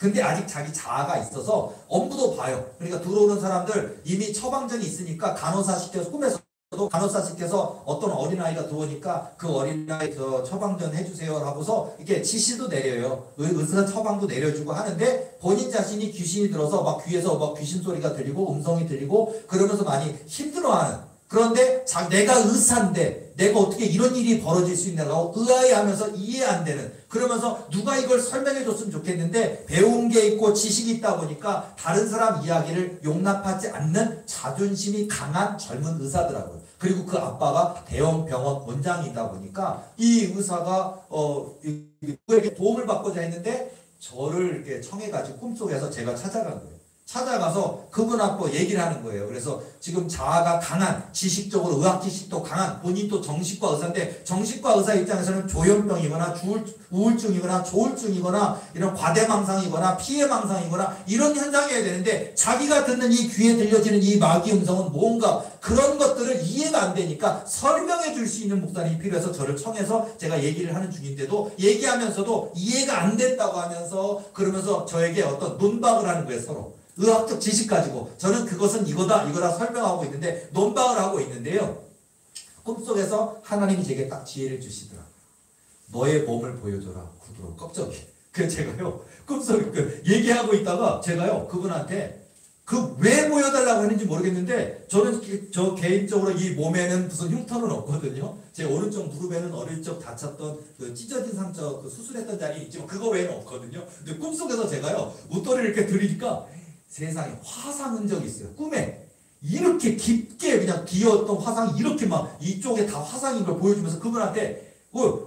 근데 아직 자기 자아가 있어서 업무도 봐요. 그러니까 들어오는 사람들 이미 처방전이 있으니까 간호사 시켜서 꿈에서도 간호사 시켜서 어떤 어린아이가 들어오니까 그 어린아이 처방전 해주세요 하고서 이렇게 지시도 내려요. 의사 처방도 내려주고 하는데 본인 자신이 귀신이 들어서 막 귀에서 막 귀신 소리가 들리고 음성이 들리고 그러면서 많이 힘들어하는 그런데 내가 의사인데 내가 어떻게 이런 일이 벌어질 수 있냐고 의아해하면서 이해 안 되는 그러면서 누가 이걸 설명해 줬으면 좋겠는데 배운 게 있고 지식이 있다 보니까 다른 사람 이야기를 용납하지 않는 자존심이 강한 젊은 의사더라고요. 그리고 그 아빠가 대형 병원 원장이다 보니까 이 의사가 누구에게 도움을 받고자 했는데 저를 이렇게 청해가지고 꿈속에서 제가 찾아간 거예요. 찾아가서 그분 앞으로 얘기를 하는 거예요. 그래서 지금 자아가 강한 지식적으로 의학 지식도 강한 본인도 정신과 의사인데 정신과 의사 입장에서는 조현병이거나 우울증이거나 조울증이거나 이런 과대망상이거나 피해망상이거나 이런 현상이어야 되는데 자기가 듣는 이 귀에 들려지는 이 마귀 음성은 뭔가 그런 것들을 이해가 안 되니까 설명해 줄 수 있는 목사님이 필요해서 저를 청해서 제가 얘기를 하는 중인데도 얘기하면서도 이해가 안 됐다고 하면서 그러면서 저에게 어떤 논박을 하는 거예요. 서로 의학적 지식 가지고 저는 그것은 이거다 설명하고 있는데 논박을 하고 있는데요. 꿈속에서 하나님이 제게 딱 지혜를 주시더라. 너의 몸을 보여줘라. 구두로 껍적이. 그래서 제가요 꿈속에 얘기하고 있다가 제가요 그분한테 그 왜 모여달라고 하는지 모르겠는데 저는 저 개인적으로 이 몸에는 무슨 흉터는 없거든요. 제 오른쪽 무릎에는 어릴 적 다쳤던 그 찢어진 상처 그 수술했던 자리 있지만 그거 외에는 없거든요. 근데 꿈속에서 제가요 웃돌이를 이렇게 들으니까 세상에 화상 흔적이 있어요. 꿈에 이렇게 깊게 그냥 기었던 화상이 이렇게 막 이쪽에 다 화상인 걸 보여주면서 그분한테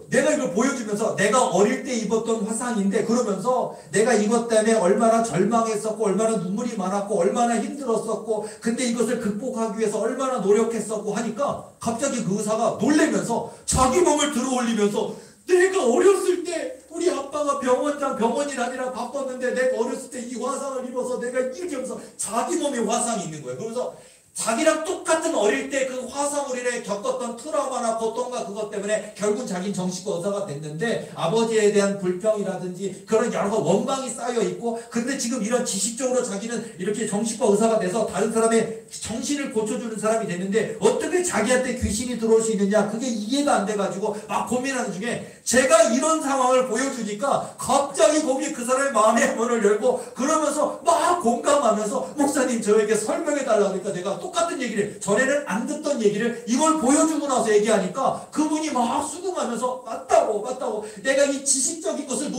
내가 이걸 보여주면서 내가 어릴 때 입었던 화상인데 그러면서 내가 이것 때문에 얼마나 절망했었고 얼마나 눈물이 많았고 얼마나 힘들었었고 근데 이것을 극복하기 위해서 얼마나 노력했었고 하니까 갑자기 그 의사가 놀래면서 자기 몸을 들어 올리면서 내가 어렸을 때 우리 아빠가 병원이라니라 바빴는데 내가 어렸을 때 이 화상을 입어서 내가 이렇게 하면서 자기 몸에 화상이 있는 거예요. 그러면서 자기랑 똑같은 어릴 때 그 화상으로 인해 겪었던 트라우마나 고통과 그것 때문에 결국 자기는 정신과 의사가 됐는데 아버지에 대한 불평이라든지 그런 여러 원망이 쌓여 있고 근데 지금 이런 지식적으로 자기는 이렇게 정신과 의사가 돼서 다른 사람의 정신을 고쳐주는 사람이 됐는데 어떻게 자기한테 귀신이 들어올 수 있느냐 그게 이해가 안 돼가지고 막 고민하는 중에 제가 이런 상황을 보여주니까 갑자기 거기 그 사람의 마음의 문을 열고 그러면서 막 공감하면서 목사님 저에게 설명해 달라고 하니까 내가 똑같은 얘기를 전에는 안 듣던 얘기를 이걸 보여주고 나서 얘기하니까 그분이 막 수긍하면서 맞다고 내가 이 지식적인 것을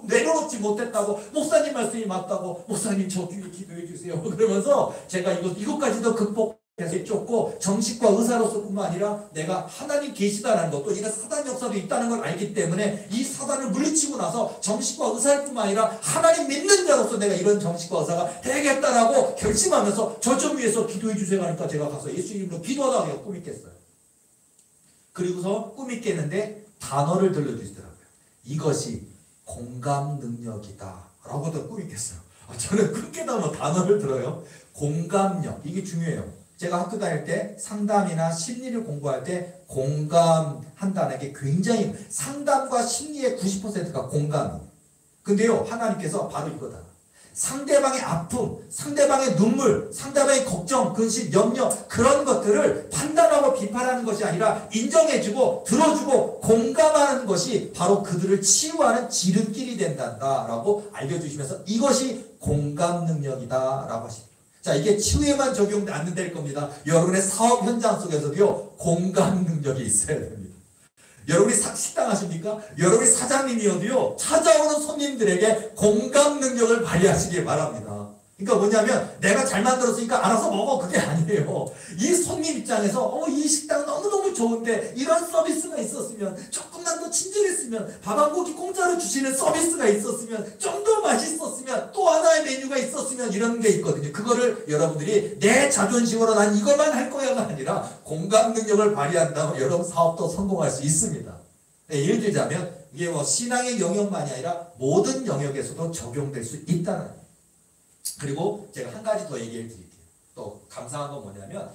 내려놓지 못했다고 목사님 말씀이 맞다고 목사님 저 귀에 기도해 주세요 그러면서 제가 이것까지도 극복해서 쫓고 정식과 의사로서뿐만 아니라 내가 하나님 계시다는 것도 이런 사단 역사도 있다는 걸 알기 때문에 이 사단을 물리치고 나서 정식과 의사일 뿐만 아니라 하나님 믿는 자로서 내가 이런 정식과 의사가 되겠다라고 결심하면서 저 좀 위해서 기도해 주세요 하니까 제가 가서 예수 이름으로 기도하다가 꿈이 깼어요. 그리고서 꿈이 깼는데 단어를 들려주시더라고요. 이것이 공감 능력이다 라고도 꿈이 깼어요. 저는 꿈 깨다가 단어를 들어요. 공감력 이게 중요해요. 제가 학교 다닐 때 상담이나 심리를 공부할 때 공감한다는 게 굉장히 상담과 심리의 90%가 공감이에요. 근데요 하나님께서 바로 이거다. 상대방의 아픔, 상대방의 눈물, 상대방의 걱정, 근심, 염려 그런 것들을 판단하고 비판하는 것이 아니라 인정해주고 들어주고 공감하는 것이 바로 그들을 치유하는 지름길이 된다라고 알려주시면서 이것이 공감 능력이다 라고 하십니다. 자 이게 치유에만 적용 안 될 겁니다. 여러분의 사업 현장 속에서도요 공감 능력이 있어야 됩니다. 여러분이 식당 하십니까? 여러분이 사장님이어도요 찾아오는 손님들에게 공감 능력을 발휘하시길 바랍니다. 그러니까 뭐냐면 내가 잘 만들었으니까 알아서 먹어 그게 아니에요. 이 손님 입장에서 이 식당 너무너무 좋은데 이런 서비스가 있었으면 조금만 더 친절했으면 밥 한 고기 공짜로 주시는 서비스가 있었으면 좀 더 맛있었으면 또 하나의 메뉴가 있었으면 이런 게 있거든요. 그거를 여러분들이 내 자존심으로 난 이것만 할 거야가 아니라 공감 능력을 발휘한다면 여러분 사업도 성공할 수 있습니다. 네, 예를 들자면 이게 신앙의 영역만이 아니라 모든 영역에서도 적용될 수 있다는 거예요. 그리고 제가 한 가지 더 얘기해 드릴게요. 또 감사한 건 뭐냐면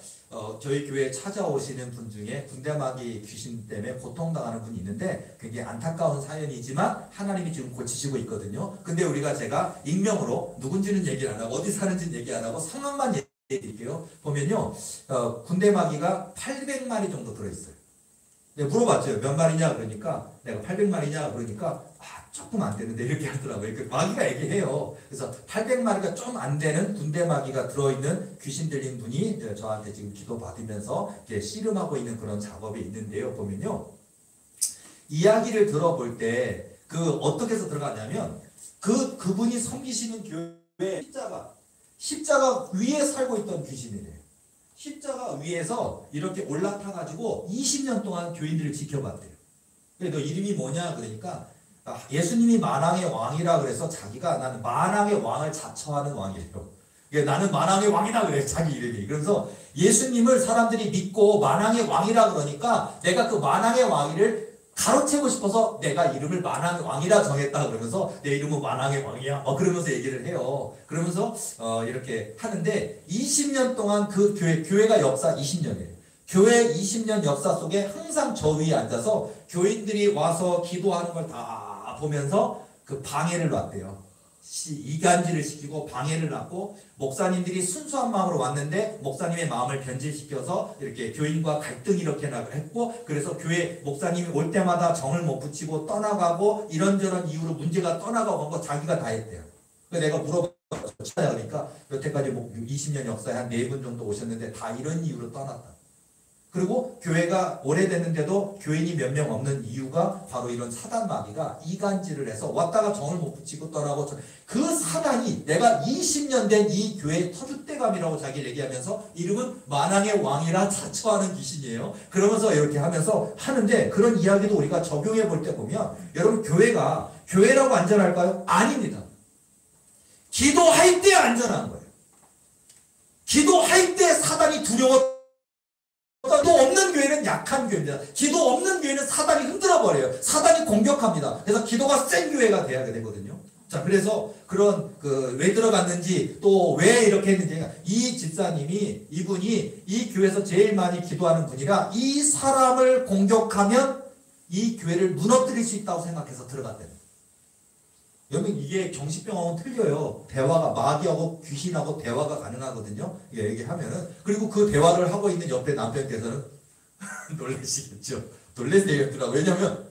저희 교회에 찾아오시는 분 중에 군대마귀 귀신 때문에 고통당하는 분이 있는데 그게 안타까운 사연이지만 하나님이 지금 고치시고 있거든요. 근데 제가 익명으로 누군지는 얘기 안 하고 어디 사는지는 얘기 안 하고 상황만 얘기해 드릴게요. 보면요 군대마귀가 800마리 정도 들어있어요. 내가 물어봤죠. 몇 마리냐 그러니까 내가 800마리냐 그러니까 조금 안 되는데 이렇게 하더라고요. 마귀가 얘기해요. 그래서 800마리가 좀 안 되는 군대 마귀가 들어있는 귀신 들린 분이 저한테 지금 기도 받으면서 씨름하고 있는 그런 작업이 있는데요. 보면요. 이야기를 들어볼 때 어떻게 해서 들어가냐면 그분이 섬기시는 교회 십자가 위에 살고 있던 귀신이래요. 십자가 위에서 이렇게 올라타가지고 20년 동안 교인들을 지켜봤대요. 그래서 너 이름이 뭐냐 그러니까 예수님이 만왕의 왕이라 그래서 자기가 나는 만왕의 왕을 자처하는 왕이에요. 나는 만왕의 왕이다 그래 자기 이름이. 그래서 예수님을 사람들이 믿고 만왕의 왕이라 그러니까 내가 그 만왕의 왕위를 가로채고 싶어서 내가 이름을 만왕의 왕이라 정했다 그러면서 내 이름은 만왕의 왕이야 그러면서 얘기를 해요. 그러면서 이렇게 하는데 20년 동안 그 교회가 역사 20년이에요. 교회 20년 역사 속에 항상 저 위에 앉아서 교인들이 와서 기도하는 걸 다 보면서 그 방해를 놨대요. 이간질을 시키고 방해를 놨고 목사님들이 순수한 마음으로 왔는데 목사님의 마음을 변질시켜서 이렇게 교인과 갈등이 이렇게 했고 그래서 교회 목사님이 올 때마다 정을 못 붙이고 떠나가고 이런저런 이유로 문제가 떠나가고 한 거 자기가 다 했대요. 그래서 내가 물어봤죠. 찾아가니까 여태까지 뭐 20년 역사에 한 4분 정도 오셨는데 다 이런 이유로 떠났다. 그리고 교회가 오래됐는데도 교인이 몇 명 없는 이유가 바로 이런 사단 마귀가 이간질을 해서 왔다가 정을 못 붙이고 떠나고, 그 사단이 내가 20년 된 이 교회의 터줏대감이라고 자기를 얘기하면서 이름은 만왕의 왕이라 자처하는 귀신이에요. 그러면서 이렇게 하면서 하는데, 그런 이야기도 우리가 적용해 볼 때 보면 여러분, 교회가 교회라고 안전할까요? 아닙니다. 기도할 때 안전한 거예요. 기도할 때 사단이 두려워. 기도 없는 교회는 약한 교회입니다. 기도 없는 교회는 사단이 흔들어버려요. 사단이 공격합니다. 그래서 기도가 센 교회가 돼야 되거든요. 자, 그래서 그런 왜 들어갔는지 또 왜 이렇게 했는지, 이 집사님이, 이분이 이 교회에서 제일 많이 기도하는 분이라 이 사람을 공격하면 이 교회를 무너뜨릴 수 있다고 생각해서 들어갔대요. 여러분, 이게 정신병하고는 틀려요. 대화가, 마귀하고 귀신하고 대화가 가능하거든요. 이게 얘기하면은. 그리고 그 대화를 하고 있는 옆에 남편께서는 놀라시겠죠. 놀라시겠더라고요. 왜냐면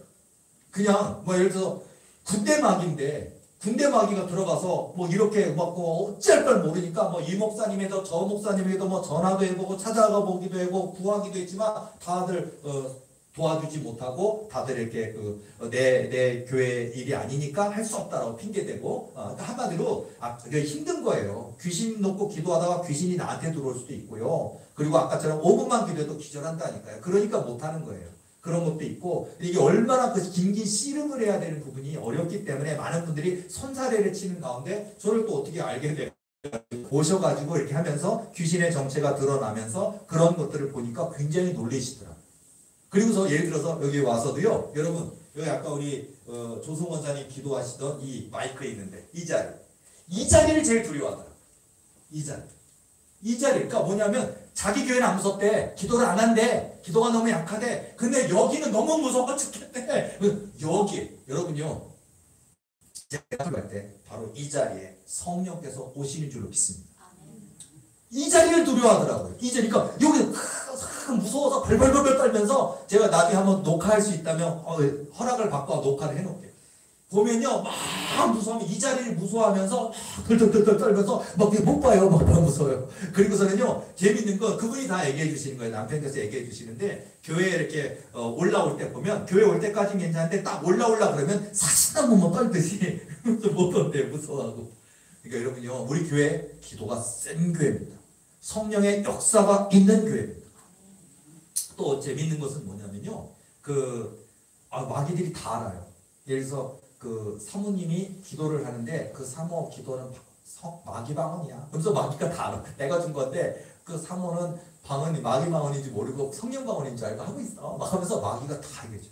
그냥 뭐 예를 들어서 군대 마귀인데, 군대 마귀가 들어가서 뭐 이렇게 막 어찌할 걸 모르니까 뭐 이 목사님에도 저 목사님에도 뭐 전화도 해보고 찾아가 보기도 하고 구하기도 했지만 다들 도와주지 못하고, 다들 이렇게 내 교회 일이 아니니까 할 수 없다라고 핑계대고, 그러니까 한마디로 그게 힘든 거예요. 귀신 놓고 기도하다가 귀신이 나한테 들어올 수도 있고요. 그리고 아까처럼 5분만 기도해도 기절한다니까요. 그러니까 못하는 거예요. 그런 것도 있고, 이게 얼마나 긴긴 씨름을 해야 되는 부분이 어렵기 때문에 많은 분들이 손사래를 치는 가운데 저를 또 어떻게 알게 돼요. 보셔가지고 이렇게 하면서 귀신의 정체가 드러나면서 그런 것들을 보니까 굉장히 놀라시더라고요. 그리고서 예를 들어서 여기 와서도요, 여러분, 여기 아까 우리 조성 원사님 기도하시던 이 마이크에 있는데 이 자리를 제일 두려워하더라고요. 이 자리. 그러니까 뭐냐면 자기 교회는 안 무섭대. 기도를 안 한대. 기도가 너무 약하대. 근데 여기는 너무 무서워 죽겠대. 여기 여러분요, 제가 기도할 때 바로 이 자리에 성령께서 오시는 줄로 믿습니다. 이 자리를 두려워하더라고요. 이 자리. 그러니까 여기 무서워서 벌벌벌 떨면서, 제가 나중에 한번 녹화할 수 있다면 허락을 받고 녹화를 해놓을게요. 보면요, 막 무서우면 이 자리를 무서워하면서 막 덜덜덜 떨면서 막 못 봐요. 막 무서워요. 그리고서는요, 재밌는 건 그분이 다 얘기해 주시는 거예요. 남편께서 얘기해 주시는데, 교회에 이렇게 올라올 때 보면, 교회 올 때까지는 괜찮은데 딱 올라오려 그러면 사시나무만 떨듯이 못 온대, 무서워하고. 그러니까 여러분요, 우리 교회 기도가 센 교회입니다. 성령의 역사가 있는 교회입니다. 또 재밌는 것은 뭐냐면요, 마귀들이 다 알아요. 예를 들어서 사모님이 기도를 하는데 그 사모 기도는 마귀 방언이야. 그래서 마귀가 다 알아. 내가 준 건데 그 사모는 방언이 마귀 방언인지 모르고 성령 방언인 줄 알고 하고 있어. 막 하면서 마귀가 다 알려줘.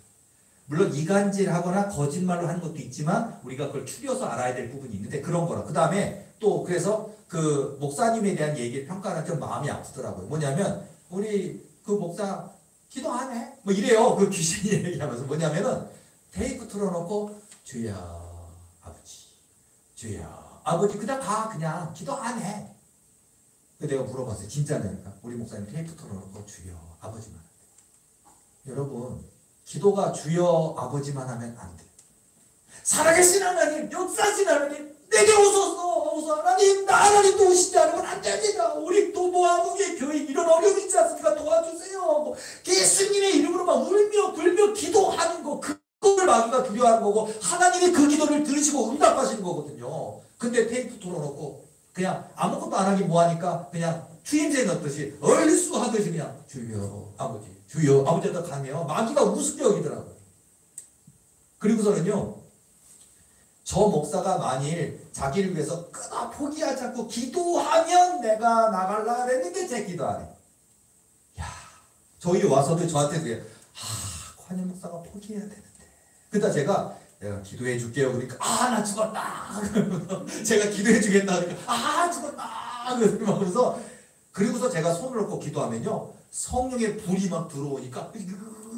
물론 이간질하거나 거짓말로 하는 것도 있지만 우리가 그걸 추려서 알아야 될 부분이 있는데, 그런 거라. 그 다음에 또 그래서 그 목사님에 대한 얘기를 평가하는 좀 마음이 아프더라고요. 뭐냐면 우리 그 목사 기도 안 해? 뭐 이래요. 그 귀신이 얘기하면서 뭐냐면은 테이프 틀어놓고 주여 아버지, 주여 아버지, 그냥 기도 안 해. 내가 물어봤어요. 진짜냐니까. 우리 목사님 테이프 틀어놓고 주여 아버지만 한대. 여러분, 기도가 주여 아버지만 하면 안 돼. 살아계신 하나님, 역사하신 하나님, 내게 오소서 하나님, 나 하나님 도우시지 않으면 안 됩니다. 우리 또 모아무개 교회 이런 어려움이 있지 않습니까? 도와주세요. 예수님의 이름으로 막 울며 불며 기도하는 거, 그걸 마귀가 두려워하는 거고, 하나님이 그 기도를 들으시고 응답하시는 거거든요. 근데 테이프 틀어놓고 그냥 아무것도 안 하기 뭐하니까 그냥 추임새 넣듯이 얼쑤하듯이 그냥 주여 아버지, 주여 아버지한테 가면 마귀가 우습게 여기더라고요. 그리고서는요, 저 목사가 만일 자기를 위해서 끊어 포기하지 않고 기도하면 내가 나갈라 그랬는데 제 기도 안 해. 야, 저희 와서도 저한테 그래. 관현 목사가 포기해야 되는데. 그러다 내가 기도해 줄게요. 그러니까 나 죽었다. 제가 기도해 주겠다. 그러니까 죽었다. 그러면서, 그리고서 제가 손을 얹고 기도하면요, 성령의 불이 막 들어오니까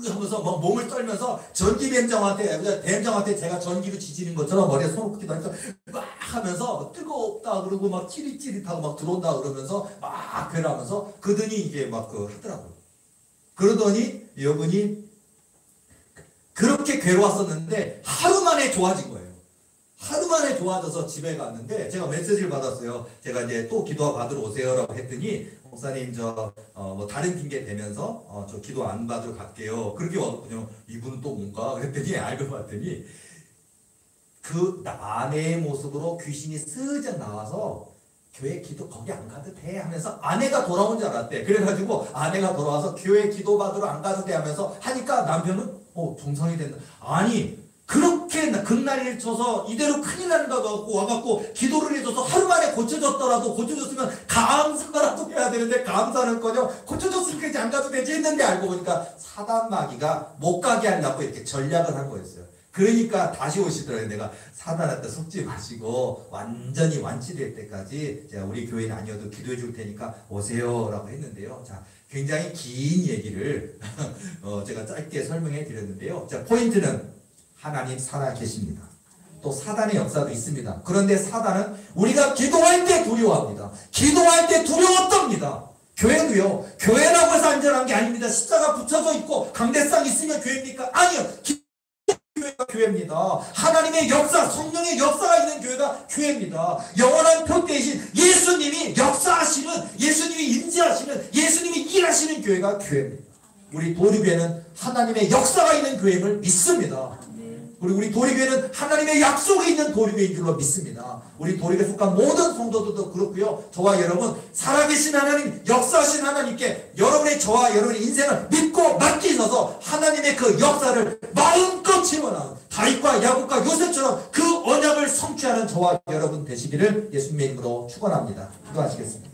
하면서 막 몸을 떨면서 뱀장한테 제가 전기로 지지는 것처럼 머리에 손을 얹고 기도하니까 막 하면서 뜨겁다 그러고 막 찌릿찌릿하고 막 들어온다 그러면서 막 그러면서 그더니 이게 막 하더라고요. 그러더니 여러분이 그렇게 괴로웠었는데 하루 만에 좋아진 거예요. 하루 만에 좋아져서 집에 갔는데 제가 메시지를 받았어요. 제가 이제 또 기도 받으러 오세요라고 했더니 목사님 뭐 다른 핑계 대면서 저 기도 안 받으러 갈게요. 그렇게 왔거든요. 이분은 또 뭔가 그랬더니 알고 봤더니 그 아내의 모습으로 귀신이 슬쩍 나와서 교회 기도 거기 안 가도 돼 하면서 아내가 돌아온 줄 알았대. 그래가지고 아내가 돌아와서 교회 기도 받으러 안 가도 돼 하면서 하니까 남편은 정상이 된다. 아니 그렇게 극난리를 쳐서 이대로 큰일 난다고 하고 와갖고 기도를 해줘서 하루 만에 고쳐졌더라도 고쳐졌으면 감사라도 해야 되는데 감사는커녕 고쳐졌으니까 이제 안 가도 되지 했는데 알고 보니까 사단 마귀가 못 가게 하려고 이렇게 전략을 한 거였어요. 그러니까 다시 오시더라고요. 내가 사단한테 속지 마시고 완전히 완치될 때까지 제가 우리 교회는 아니어도 기도해 줄 테니까 오세요 라고 했는데요. 자, 굉장히 긴 얘기를 제가 짧게 설명해 드렸는데요. 자, 포인트는 하나님 살아 계십니다. 또 사단의 역사도 있습니다. 그런데 사단은 우리가 기도할 때 두려워합니다. 기도할 때 두려워 떱니다. 교회도요. 교회라고 해서 안전한 게 아닙니다. 십자가 붙여져 있고 강대상 있으면 교회입니까? 아니요. 교회가 교회입니다. 하나님의 역사, 성령의 역사가 있는 교회가 교회입니다. 영원한 표대이신 예수님이 역사하시는, 예수님이 임재하시는, 예수님이 일하시는 교회가 교회입니다. 우리 도리교회는 하나님의 역사가 있는 교회임을 믿습니다. 그리고 우리 도리교회는 하나님의 약속이 있는 도리교회인 줄로 믿습니다. 우리 도리교회 속한 모든 성도들도 그렇고요. 저와 여러분 살아계신 하나님, 역사하신 하나님께 저와 여러분의 인생을 믿고 맡기셔서 하나님의 그 역사를 마음껏 채워나가는 다윗과 야곱과 요셉처럼 그 언약을 성취하는 저와 여러분 되시기를 예수님의 이름으로 축원합니다. 기도하시겠습니다.